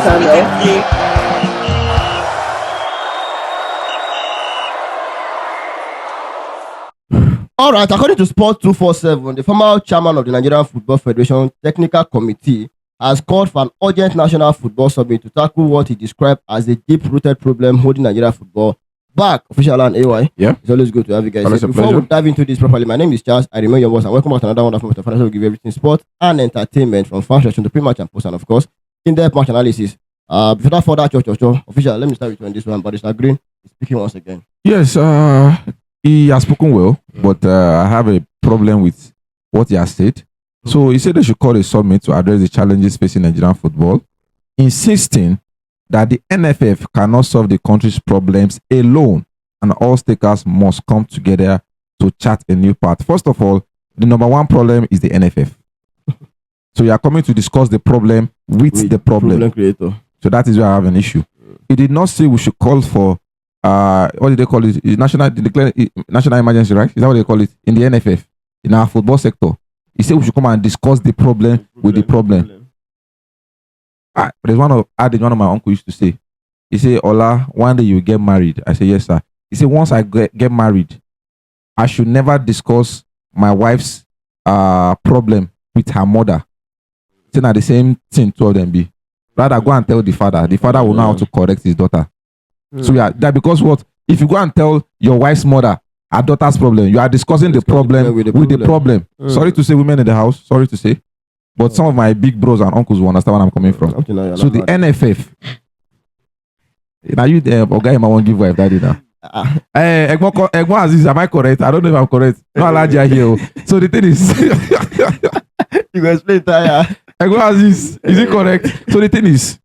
channel. All right, according to Sport 247, the former chairman of the Nigerian Football Federation Technical Committee has called for an urgent national football summit to tackle what he described as a deep-rooted problem holding Nigeria football back. Official and AY. Yeah. It's always good to have you guys here. Before we dive into this properly, my name is Charles. I remain your boss, and welcome back to another wonderful Mr. Financial. Will give you everything sport and entertainment from fan session to pre-match and post, and of course, in-depth match analysis. Without further official, let me start with you on this one. Barrister Green is speaking once again. Yes, he has spoken well, but I have a problem with what he has said. So he said they should call a summit to address the challenges facing Nigerian football, insisting that the NFF cannot solve the country's problems alone and all stakeholders must come together to chart a new path. First of all, the number one problem is the NFF. So you are coming to discuss the problem with the problem creator. So that is where I have an issue. He did not say we should call for what did they call it? National emergency, right? Is that what they call it in the NFF in our football sector? He said we should come and discuss the problem with the problem. There's one of my uncle used to say. He said, "Ola, one day you get married." I said, "Yes, sir." He said, "Once I get married, I should never discuss my wife's problem with her mother." Saying that the same thing two of them be. Rather go and tell the father. The father will know how to correct his daughter. So yeah, that because what if you go and tell your wife's mother her daughter's problem, you are discussing the problem with the problem. Sorry to say, women in the house. Sorry to say, but some of my big bros and uncles will understand where I'm coming from. So the NFF. Now you okay? I won't give wife daddy now. Egmont Aziz, am I correct? I don't know if I'm correct. No allergy here. So the thing is, you guys play tire. Egmont Aziz, is it correct? So the thing is,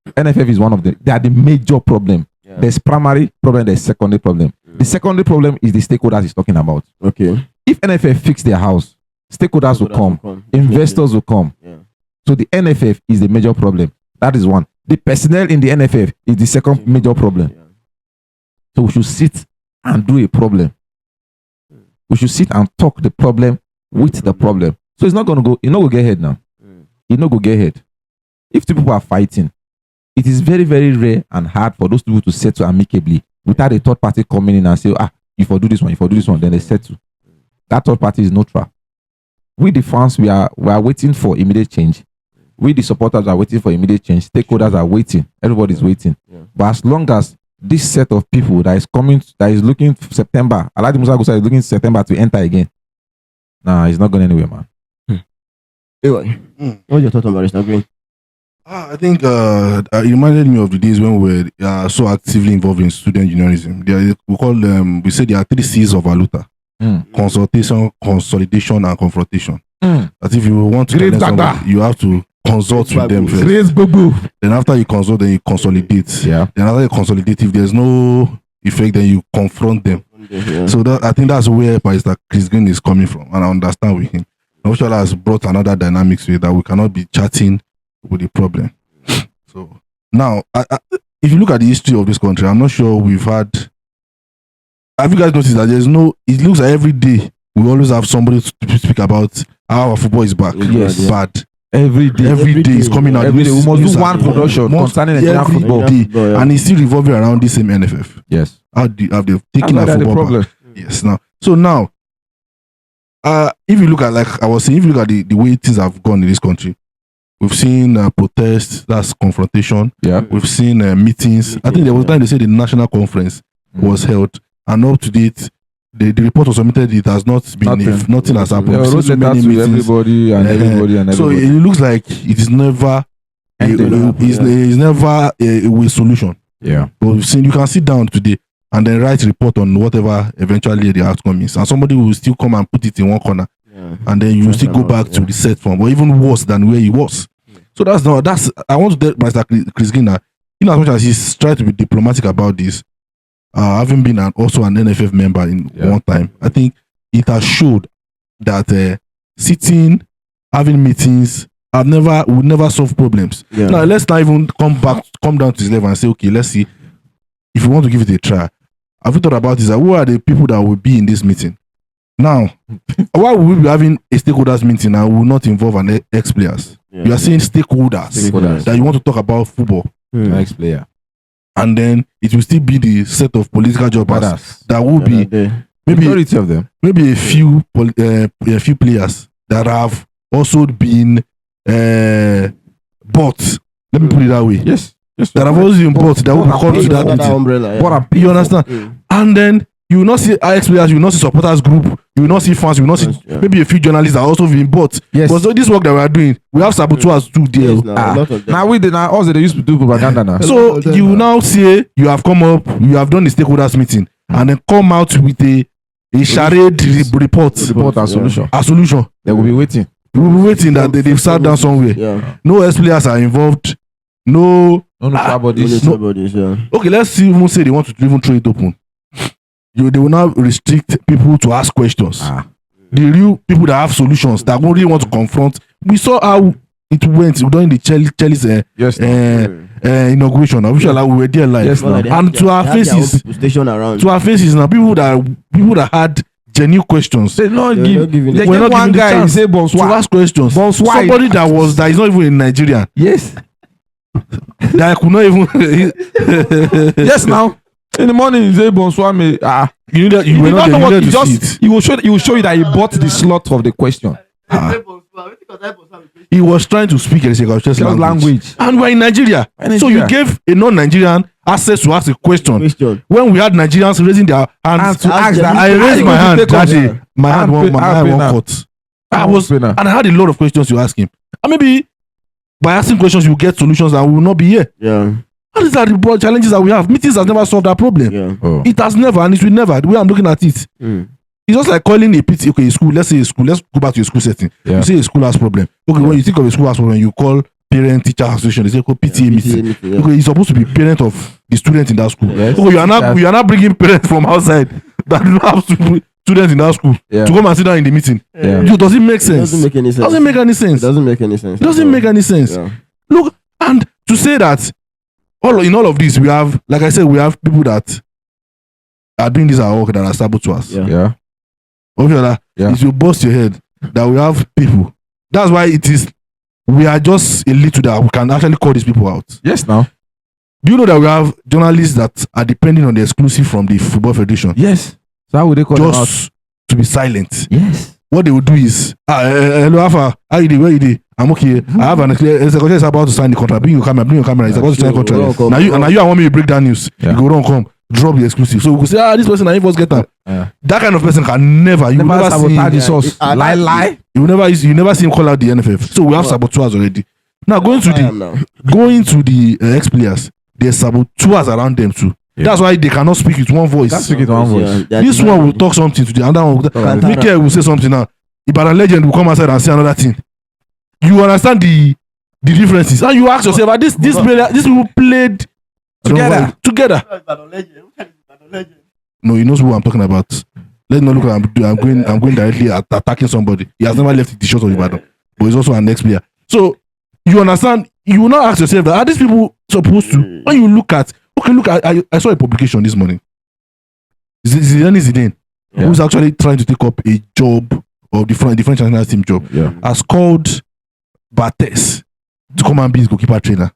NFF is one of them. They are the major problem. Yeah. There's primary problem, there's secondary problem. The secondary problem is the stakeholders he's talking about. Okay. If NFF fix their house, stakeholders will come. Investors will come. Yeah. So the NFF is the major problem. That is one. The personnel in the NFF is the second major problem. Yeah. So we should sit and do a problem. We should sit and talk the problem with the problem. So it's not going to go, go get ahead now. It's not going to get ahead. If two people are fighting, it is very, very rare and hard for those people to settle amicably without a third party coming in and say, if I do this one, then they settle. That third party is neutral. We, the fans, we are waiting for immediate change. We, the supporters, are waiting for immediate change. Stakeholders are waiting. Everybody's waiting. Yeah. But as long as this set of people that is looking for September, Alhaji Musa Gusa is looking September to enter again. Nah, it's not going anywhere, man. What's your thought on Barrister Green? I think it reminded me of the days when we were so actively involved in student unionism. We say there are 3 C's of Aluta: consultation, consolidation, and confrontation. That if you want to challenge somebody, you have to consult with them first. Then after you consult, then you consolidate. Yeah. Then after you consolidate, if there's no effect, then you confront them. Yeah. So I think that's where Pastor Chris Green is coming from, and I understand with him. Official has brought another dynamics with that we cannot be chatting with the problem. So now, if you look at the history of this country, I'm not sure we've had. Have you guys noticed that it looks like every day we always have somebody to speak about how our football is back. Yes. Bad. Every day is coming out. Every day we must do one production concerning Nigerian football. Day, and it's still revolving around the same NFF. Yes. Have they taken our football back? Yes. Now, if you look at, like I was saying, if you look at the way things have gone in this country, we've seen protests, that's confrontation. Yeah. We've seen meetings. I think there was time they said the national conference was held, and up to date, the report was submitted. It has not been. Nothing has happened. Wrote letters to everybody and everybody. So it looks like it is never. It's never a solution. Yeah. But you can sit down today and then write a report on whatever eventually the outcome is, and somebody will still come and put it in one corner, and then you will still go back to the set form, or even worse than where he was. So that's I want to tell Mr. Chris Gina, in as much as he's tried to be diplomatic about this, having been also an NFF member in one time, I think it has showed that sitting, having meetings, would never solve problems. Yeah. Now let's not even come down to this level and say, okay, let's see if you want to give it a try. Have you thought about this? Who are the people that will be in this meeting? Now, why would we be having a stakeholders meeting and we will not involve an ex-players? You are saying stakeholders that you want to talk about football. Ex-player. And then it will still be the set of political jobbers that will be majority of them. Maybe a few players that have also been bought. Let me put it that way. Yes. That have also been bought that will come to that meeting. umbrella. You understand? And then you will not see ex-players, you will not see supporters group, you will not see fans, you will not see maybe a few journalists that are also being bought. Yes. But so this work that we are doing, we have saboteurs too there. Now also they used to do propaganda now. So you now say you have come up, you have done the stakeholders meeting, and then come out with a charade report and solution. A solution. They will be waiting. We will be waiting that they've sat down somewhere. No ex-players are involved. No bodies. Okay, let's even say they want to even throw it open. They will now restrict people to ask questions. The real people that have solutions that really want to confront. We saw how it went during the Chelsea's inauguration. We were there live. Yes, and to our faces now, people that had genuine questions. They not give one guy say to ask questions. Somebody that is not even in Nigeria. Yes. That I could not even. Yes, now. In the morning, you say bonsoir, me. You know that you were not there to see it. He will show you that he bought the slot of the question. He was trying to speak a language. And we're in Nigeria. So you gave a non-Nigerian access to ask a question. When we had Nigerians raising their hands to ask that, I raised my hand that day. My hand won't cut. And I had a lot of questions to ask him. And maybe by asking questions, you get solutions and we will not be here. And these are the broad challenges that we have. Meetings has never solved that problem. It has never, and it will never. The way I'm looking at it, it's just like calling a PT. Okay, a school. Let's say a school. Let's go back to a school setting. You say a school has problem. Okay, when you think of a school has problem, you call parent teacher association. They say call PTA meeting. Okay, you're supposed to be parent of the student in that school. Okay, you are not bringing parents from outside that don't have students in that school to come and sit down in the meeting. Does it make sense? It doesn't make any sense. Doesn't make any sense. Doesn't make any sense. Look, and to say that. In all of this, we have, like I said, we have people that are doing this at work that are saboteurs. If you bust your head, that we have people. That's why we are just a little that we can actually call these people out. Yes, now. Do you know that we have journalists that are depending on the exclusive from the Football Federation? Yes. So how would they call them out? Just to be silent. Yes. What they would do is, hello, Alpha, how you doing? Where you doing? I'm okay. I have a secretary is about to sign the contract. Bring your camera. He's about to sign the contract. Now you want me to break down news. You go down, come, drop the exclusive. So we could say, this person I first get that. That kind of person can never. You never sabotage the source. Lie. You never see him call out the NFF. So we have saboteurs already. Now going to the ex-players, there's saboteurs around them too. That's why they cannot speak with one voice. This one will talk something to the other one. Mike will say something now. Ibadan legend will come outside and say another thing. You understand the differences, and you ask yourself, these people played together. No, he knows who I'm talking about. Let's not look at I'm going directly at attacking somebody. He has never left the short of Ibadan, but he's also an ex-player. So you understand. You will not ask yourself that are these people supposed to? When you look at I saw a publication this morning. Zidane, who's actually trying to take up a job of the French national team job, has called Barthez to come and be his goalkeeper trainer.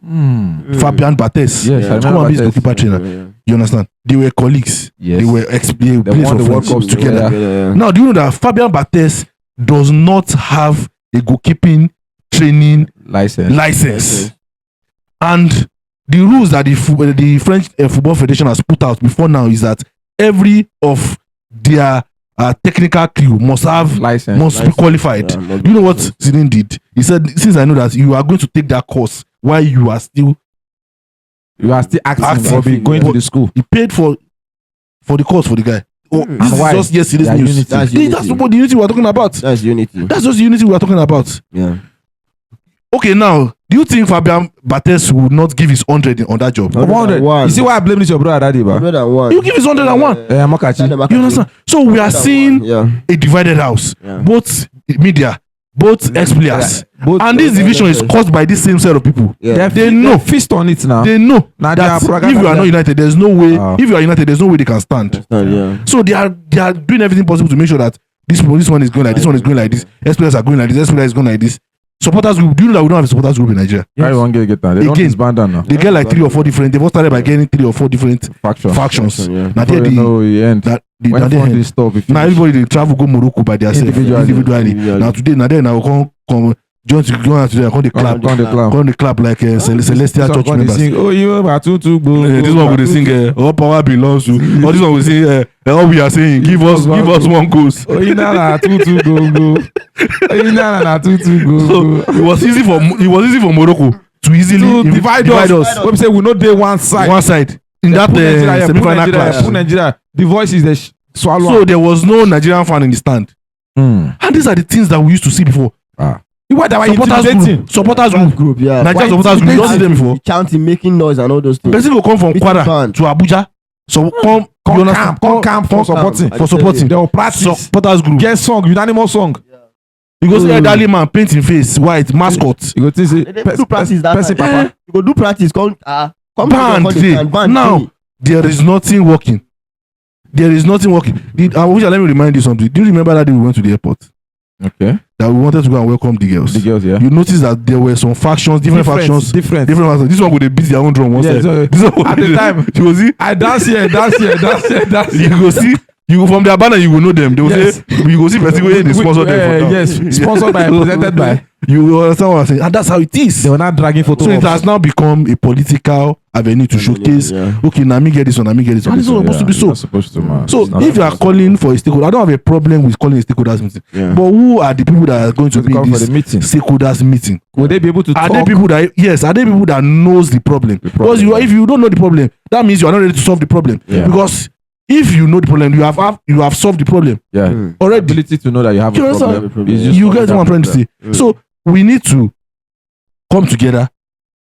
Fabian Barthez to come and be his goalkeeper trainer. You understand? They were colleagues. They were playing for World Cups together. Now, do you know that Fabian Barthez does not have a goalkeeping training license? And the rules that the French Football Federation has put out before now is that every of their technical crew must have must be qualified. You know what Zidane did? He said, since I know that you are going to take that course while you are still acting for going to the school. He paid for the course for the guy. This is just yesterday's news. That's the unity we are talking about. That's just the unity we are talking about. Okay, now, do you think Fabian Barthez would not give his 100 on that job? 100. You see why I blame this your brother, Daddy? You give his 101. You understand? So we are seeing a divided house. Both media both ex-players. And this division is caused by this same set of people. Yeah. They know. Fist on it now. They know Now that they are if you are not united, there's no way. Wow. If you are united, there's no way they can stand. Yeah. So they are doing everything possible to make sure that this one is going like this, one is going like this, ex-players are going like this, ex-players is going like this. Supporters group. Do you know that we don't have a supporters group in Nigeria? Yes. Won't get that. They don't Again, disband them now. They get like 3 or 4 different. They've all started by getting 3 or 4 different factions. Yeah. Now Before you know the end. When they stop, Now everybody they travel go Morocco by themselves individually. Individually. Now today, now come join today. Come the clap like celestial church members. Sing, oh, you are too go. This one will sing. All power belongs to. Or this one will sing. All we are saying, give us one goals. Oh, you na too go. Oh, you na too go. So it was easy for Morocco to easily divide us. When we say we know they one side. In that semi-final clash. Put Nigeria. The voice is the swallow. So there was no Nigerian fan in the stand. And these are the things that we used to see before. Supporters group. Yeah. Nigerian supporters group. You don't see them before. Chanting, making noise, and all those things. Person will come from Kwara to Abuja. So come camp for supporting. They will practice. Supporters group. Get song, unanimous song. You go see elderly man painting face white mascot. You go to say do practice that person time. papa. You go do practice. Come Band now. There is nothing working. Let me remind you something. Do you remember that day we went to the airport? Okay. That we wanted to go and welcome the girls. Yeah. You notice that there were some factions, different factions. This one would beat their own drum one side. So at the time, you go see. I dance here. You go see. You go from their banner, you will know them. They will say, you go see person where they sponsor them. Yes, sponsored by, presented by. You understand what I'm saying? And that's how it is. They were not dragging photos. So it has now become a political avenue to showcase. Yeah. Okay, now me get this one, And this one supposed to be so. So if you are calling for a stakeholder, I don't have a problem with calling a stakeholders meeting. Yeah. But who are the people that are going to be in this stakeholders meeting? Will they be able to talk? Are they people that knows the problem? Because if you don't know the problem, that means you are not ready to solve the problem. Yeah. Because if you know the problem, you have solved the problem. Yeah. Already. Ability to know that you have a problem. You get what I'm trying to say. So we need to come together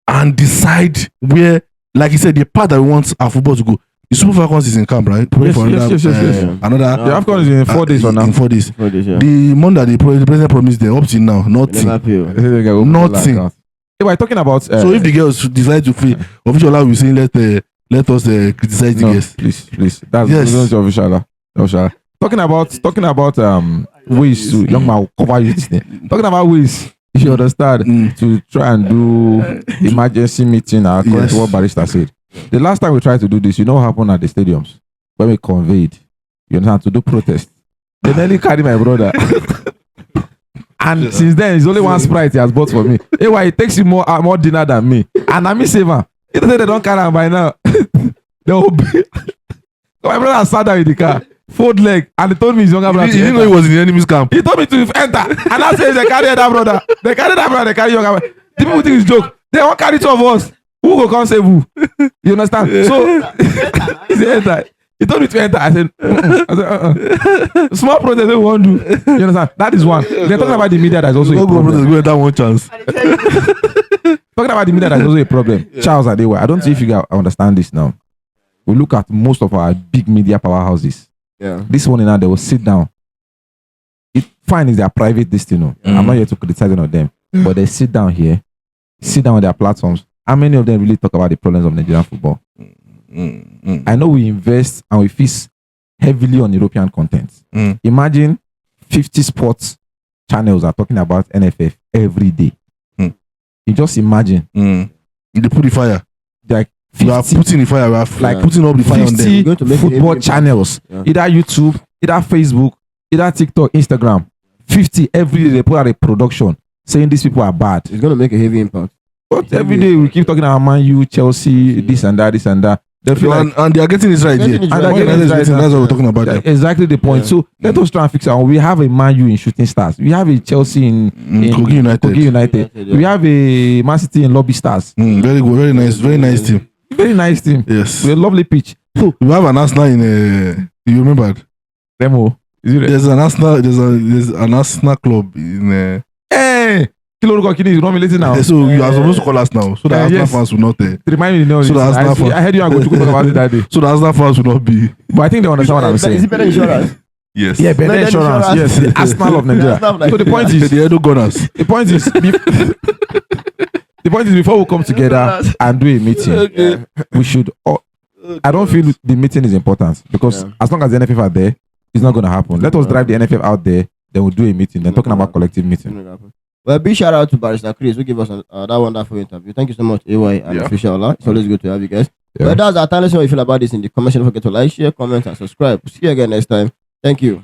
and decide where, like you said, the part that we want our football to go. The Super Falcons is in camp, right? Yes. Another. The AFCON is in 4 days from now. In 4 days. 4 days, yeah. The month that the president promised them up till now, nothing. Nothing. Hey, we're talking about. So if the girls decide to free, official will say let us criticize the girls. Please. That's official. Talking about ways to young man will cover you today. Talking about ways, you understand, to try and do emergency meeting according to what Barrister said. The last time we tried to do this, you know what happened at the stadiums when we conveyed, you understand, to do protest. They nearly carried my brother. And since then, it's only one Sprite he has bought for me. Hey, why it takes you more dinner than me? And I miss him. They don't carry him by now. They will be. My brother sat down in the car, fold leg, and he told me his younger brother. He didn't know he was in the enemy's camp. He told me to enter. And I said, they carry that brother. They carry younger brother. The people think it's joke. They won't carry 2 of us. Who will come save who? You understand? So, he said, enter. He told me to enter. I said, Small protest we won't do. You understand? That is one. They're talking about the media that's also a problem. Go that one chance. Talking about the media that's also a problem. Charles Adewa, I don't see if you guys understand this now. We look at most of our big media powerhouses. Yeah. This one now, they will sit down. Fine is their private destiny. I'm not here to criticize any of them. But they sit down here, sit down on their platforms. How many of them really talk about the problems of Nigerian football? I know we invest and we feast heavily on European content. Imagine 50 sports channels are talking about NFF every day. You just imagine. They put the fire. Like 50, we are putting the fire. We are putting up the fire on them. 50 football channels. Either YouTube, either Facebook, either TikTok, Instagram. 50 every day they put out a production saying these people are bad. It's going to make a heavy impact. But every day we keep talking about Man U, Chelsea, this and that. They feel and they are getting this right here. That's what we're talking about. Exactly the point. So let us try and fix it. We have a Man U in Shooting Stars. We have a Chelsea in Kogi United. We have a Man City in Lobby Stars. Very good. Very nice team. Very nice team. Yes. With a lovely pitch. So we have an Arsenal in you remember? Remo. Is it there's an Arsenal club in Hey! You don't be lazy now. So you are supposed to call us now, so that Arsenal fans will not. Remind me, no. So that I heard you are going to talk about it that day. So the Arsenal fans will not be. But I think they understand what I'm saying. Is it better insurance? Yes. Yeah, better Better insurance. insurance. Yes, the Arsenal of Nigeria. Arsenal of So the point Nigeria. is, The Edo Gunners. the point is, the point is, before we come together and do a meeting, Yeah. we should. I don't feel the meeting is important because as long as the NFF are there, it's not going to happen. Let us drive the NFF out there, then we'll do a meeting. Then talking about collective meeting. Well, big shout out to Barrister Chris who gave us that wonderful interview. Thank you so much, AY and Official Ola. It's always good to have you guys. Yeah. Well, that's our time. Let us know how you feel about this in the comments. Don't forget to like, share, comment, and subscribe. See you again next time. Thank you.